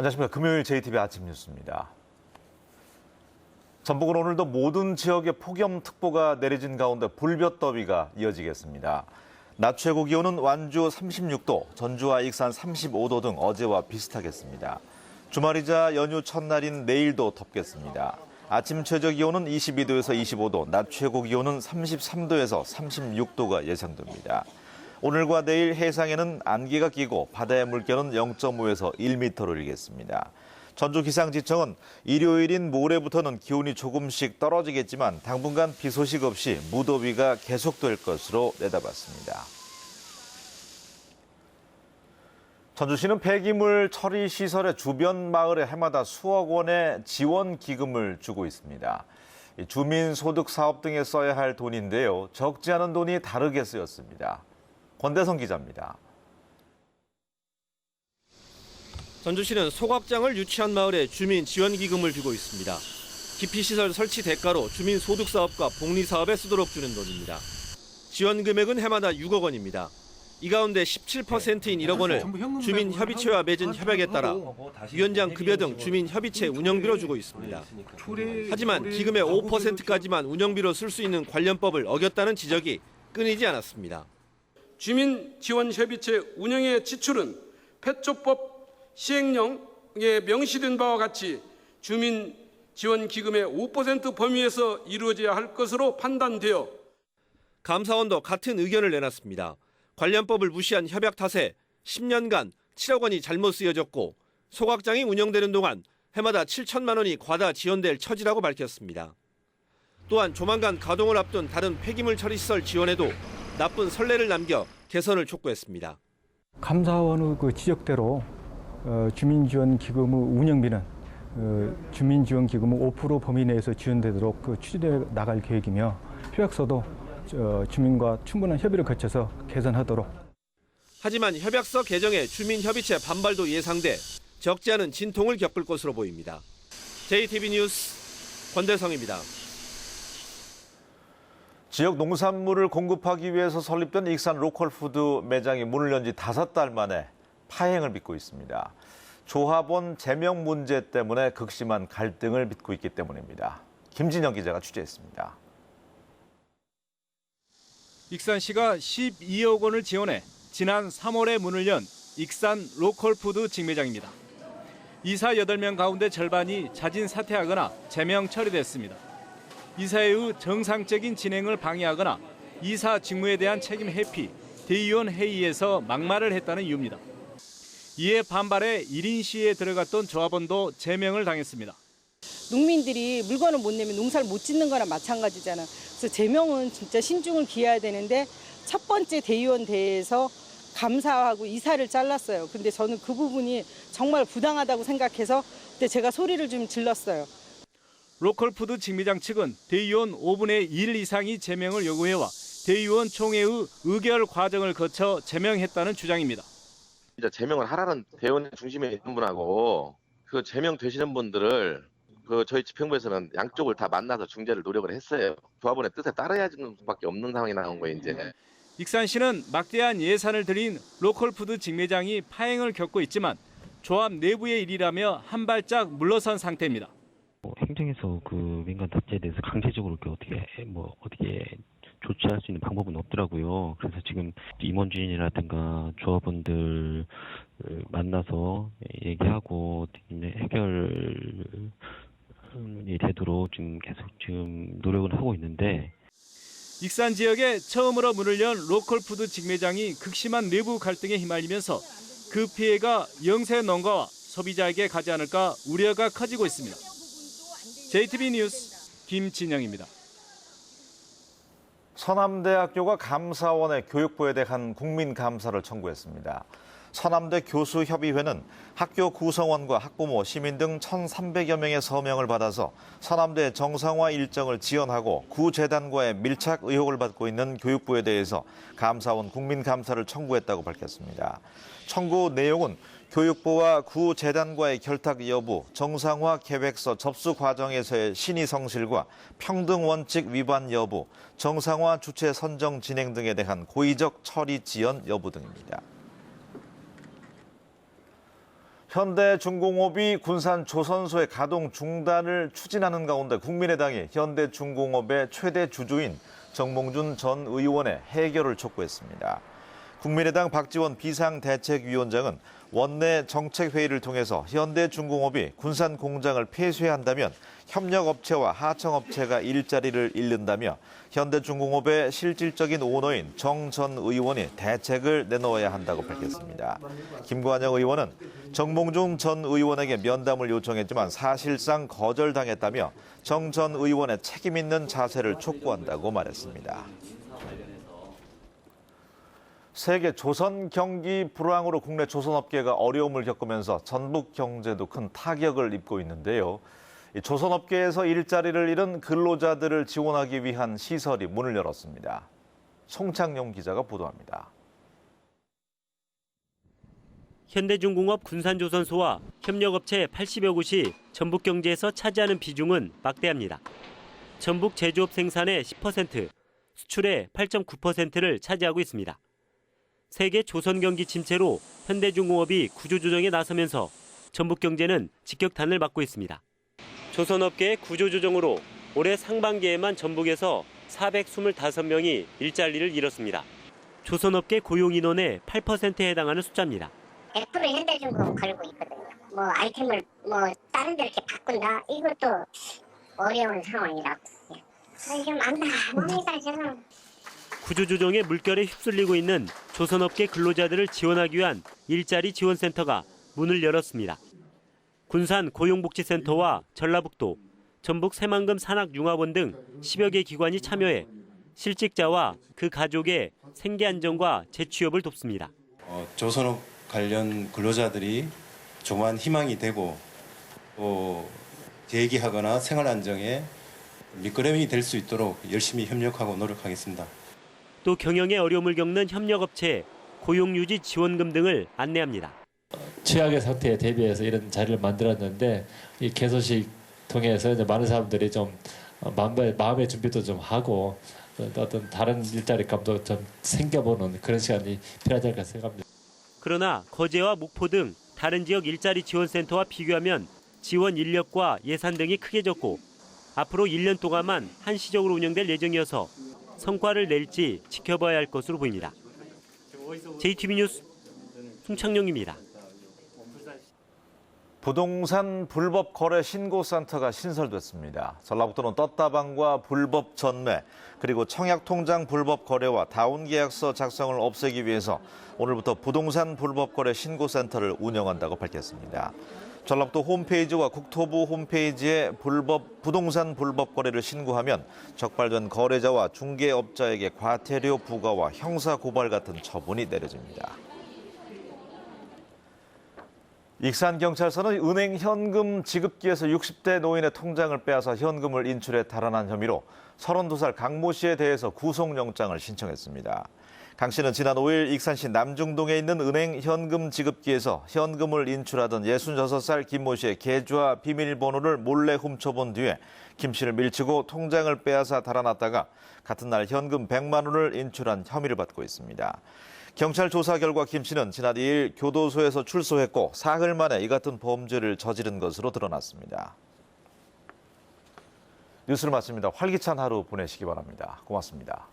안녕하십니까. 금요일 JTBC 아침 뉴스입니다. 전북은 오늘도 모든 지역에 폭염특보가 내려진 가운데 불볕더위가 이어지겠습니다. 낮 최고 기온은 완주 36도, 전주와 익산 35도 등 어제와 비슷하겠습니다. 주말이자 연휴 첫날인 내일도 덥겠습니다. 아침 최저 기온은 22도에서 25도, 낮 최고 기온은 33도에서 36도가 예상됩니다. 오늘과 내일 해상에는 안개가 끼고 바다의 물결은 0.5에서 1m로 일겠습니다. 전주기상지청은 일요일인 모레부터는 기온이 조금씩 떨어지겠지만 당분간 비 소식 없이 무더위가 계속될 것으로 내다봤습니다. 전주시는 폐기물 처리 시설의 주변 마을에 해마다 수억 원의 지원 기금을 주고 있습니다. 주민소득 사업 등에 써야 할 돈인데요. 적지 않은 돈이 다르게 쓰였습니다. 권대성 기자입니다. 전주시는 소각장을 유치한 마을에 주민 지원 기금을 주고 있습니다. 기피시설 설치 대가로 주민 소득 사업과 복리 사업에 쓰도록 주는 돈입니다. 지원 금액은 해마다 6억 원입니다. 이 가운데 17%인 1억 원을 주민협의체와 맺은 협약에 따라 위원장 급여 등 주민협의체 운영비로 주고 있습니다. 하지만 기금의 5%까지만 운영비로 쓸 수 있는 관련법을 어겼다는 지적이 끊이지 않았습니다. 주민지원협의체 운영의 지출은 폐초법 시행령에 명시된 바와 같이 주민지원기금의 5% 범위에서 이루어져야 할 것으로 판단되어 감사원도 같은 의견을 내놨습니다. 관련법을 무시한 협약 탓에 10년간 7억 원이 잘못 쓰여졌고 소각장이 운영되는 동안 해마다 7천만 원이 과다 지원될 처지라고 밝혔습니다. 또한 조만간 가동을 앞둔 다른 폐기물 처리시설 지원에도 나쁜 선례를 남겨 개선을 촉구했습니다. 감사원의 그 지적대로 주민지원기금의 운영비는 주민지원기금의 5% 범위 내에서 지원되도록 추진해 나갈 계획이며 협약서도 주민과 충분한 협의를 거쳐서 개선하도록. 하지만 협약서 개정에 주민협의체 반발도 예상돼 적지 않은 진통을 겪을 것으로 보입니다. JTBC 뉴스 권대성입니다. 지역 농산물을 공급하기 위해서 설립된 익산 로컬푸드 매장이 문을 연 지 5달 만에 파행을 빚고 있습니다. 조합원 제명 문제 때문에 극심한 갈등을 빚고 있기 때문입니다. 김진영 기자가 취재했습니다. 익산시가 12억 원을 지원해 지난 3월에 문을 연 익산 로컬푸드 직매장입니다. 이사 8명 가운데 절반이 자진 사퇴하거나 제명 처리됐습니다. 이사회의 정상적인 진행을 방해하거나 이사 직무에 대한 책임 회피, 대의원 회의에서 막말을 했다는 이유입니다. 이에 반발해 1인 시위에 들어갔던 조합원도 제명을 당했습니다. 농민들이 물건을 못 내면 농사를 못 짓는 거나 마찬가지잖아. 그래서 제명은 진짜 신중을 기해야 되는데 첫 번째 대의원 대회에서 감사하고 이사를 잘랐어요. 근데 저는 그 부분이 정말 부당하다고 생각해서 그때 제가 소리를 좀 질렀어요. 로컬푸드 직매장 측은 대의원 5분의 1 이상이 제명을 요구해와 대의원 총회의 의결 과정을 거쳐 제명했다는 주장입니다. 이제 제명을 하라는 대의원 중심에 있는 분하고 그 제명되시는 분들을 저희 집행부에서는 양쪽을 다 만나서 중재를 노력을 했어요. 조합원의 뜻에 따라야 하는 수밖에 없는 상황이 나온 거예요, 이제. 익산시는 막대한 예산을 들인 로컬푸드 직매장이 파행을 겪고 있지만 조합 내부의 일이라며 한 발짝 물러선 상태입니다. 행정에서 그 민간 납치에 대해서 강제적으로 어떻게 조치할 수 있는 방법은 없더라고요. 그래서 지금 임원 주인이라든가 조합원들 만나서 얘기하고 해결이 되도록 지금 노력을 하고 있는데. 익산 지역에 처음으로 문을 연 로컬푸드 직매장이 극심한 내부 갈등에 휘말리면서 그 피해가 영세 농가와 소비자에게 가지 않을까 우려가 커지고 있습니다. JTBC 뉴스 김진영입니다. 서남대학교가 감사원에 교육부에 대한 국민감사를 청구했습니다. 서남대 교수협의회는 학교 구성원과 학부모, 시민 등 1,300여 명의 서명을 받아서 서남대 정상화 일정을 지연하고 구재단과의 밀착 의혹을 받고 있는 교육부에 대해서 감사원 국민감사를 청구했다고 밝혔습니다. 청구 내용은 교육부와 구재단과의 결탁 여부, 정상화 계획서 접수 과정에서의 신의 성실과 평등 원칙 위반 여부, 정상화 주체 선정 진행 등에 대한 고의적 처리 지연 여부 등입니다. 현대중공업이 군산 조선소의 가동 중단을 추진하는 가운데 국민의당이 현대중공업의 최대 주주인 정몽준 전 의원의 해결을 촉구했습니다. 국민의당 박지원 비상대책위원장은 원내 정책회의를 통해서 현대중공업이 군산 공장을 폐쇄한다면 협력업체와 하청업체가 일자리를 잃는다며 현대중공업의 실질적인 오너인 정 전 의원이 대책을 내놓아야 한다고 밝혔습니다. 김관영 의원은 정몽준 전 의원에게 면담을 요청했지만 사실상 거절당했다며 정 전 의원의 책임 있는 자세를 촉구한다고 말했습니다. 세계 조선 경기 불황으로 국내 조선업계가 어려움을 겪으면서 전북 경제도 큰 타격을 입고 있는데요. 조선업계에서 일자리를 잃은 근로자들을 지원하기 위한 시설이 문을 열었습니다. 송창용 기자가 보도합니다. 현대중공업 군산조선소와 협력업체 80여 곳이 전북 경제에서 차지하는 비중은 막대합니다. 전북 제조업 생산의 10%, 수출의 8.9%를 차지하고 있습니다. 세계 조선 경기 침체로 현대중공업이 구조조정에 나서면서 전북 경제는 직격탄을 맞고 있습니다. 조선업계의 구조조정으로 올해 상반기에만 전북에서 425명이 일자리를 잃었습니다. 조선업계 고용 인원의 8%에 해당하는 숫자입니다. 100% 현대중공업 걸고 있거든요. 아이템을 다른 데 이렇게 바꾼다? 이것도 어려운 상황이라고. 좀 안 나옵니다, 저는. 구조조정의 물결에 휩쓸리고 있는 조선업계 근로자들을 지원하기 위한 일자리 지원센터가 문을 열었습니다. 군산 고용복지센터와 전라북도, 전북 새만금 산학융합원 등 10여 개 기관이 참여해 실직자와 그 가족의 생계 안정과 재취업을 돕습니다. 조선업 관련 근로자들이 조그만 희망이 되고 또 재기하거나 생활 안정에 밑거름이 될 수 있도록 열심히 협력하고 노력하겠습니다. 또 경영에 어려움을 겪는 협력업체에 고용유지 지원금 등을 안내합니다. 최악의 상태에 대비해서 이런 자리를 만들었는데 이 개소식 통해서 이제 많은 사람들이 좀 마음의 준비도 좀 하고 어떤 다른 일자리감도 좀 생겨보는 그런 시간이 필요하지 않을까 생각합니다. 그러나 거제와 목포 등 다른 지역 일자리 지원센터와 비교하면 지원 인력과 예산 등이 크게 적고 앞으로 1년 동안만 한시적으로 운영될 예정이어서 성과를 낼지 지켜봐야 할 것으로 보입니다. JTB 뉴스 송창용입니다. 부동산 불법 거래 신고센터가 신설됐습니다. 전라북도는 떴다방과 불법 전매, 그리고 청약통장 불법 거래와 다운계약서 작성을 없애기 위해서 오늘부터 부동산 불법 거래 신고센터를 운영한다고 밝혔습니다. 전라북도 홈페이지와 국토부 홈페이지에 부동산 불법 거래를 신고하면 적발된 거래자와 중개업자에게 과태료 부과와 형사 고발 같은 처분이 내려집니다. 익산경찰서는 은행 현금 지급기에서 60대 노인의 통장을 빼앗아 현금을 인출해 달아난 혐의로 32살 강모 씨에 대해서 구속영장을 신청했습니다. 강 씨는 지난 5일 익산시 남중동에 있는 은행 현금 지급기에서 현금을 인출하던 66살 김모 씨의 계좌 비밀번호를 몰래 훔쳐본 뒤에 김 씨를 밀치고 통장을 빼앗아 달아났다가 같은 날 현금 100만 원을 인출한 혐의를 받고 있습니다. 경찰 조사 결과 김 씨는 지난 2일 교도소에서 출소했고 사흘 만에 이 같은 범죄를 저지른 것으로 드러났습니다. 뉴스를 마칩니다. 활기찬 하루 보내시기 바랍니다. 고맙습니다.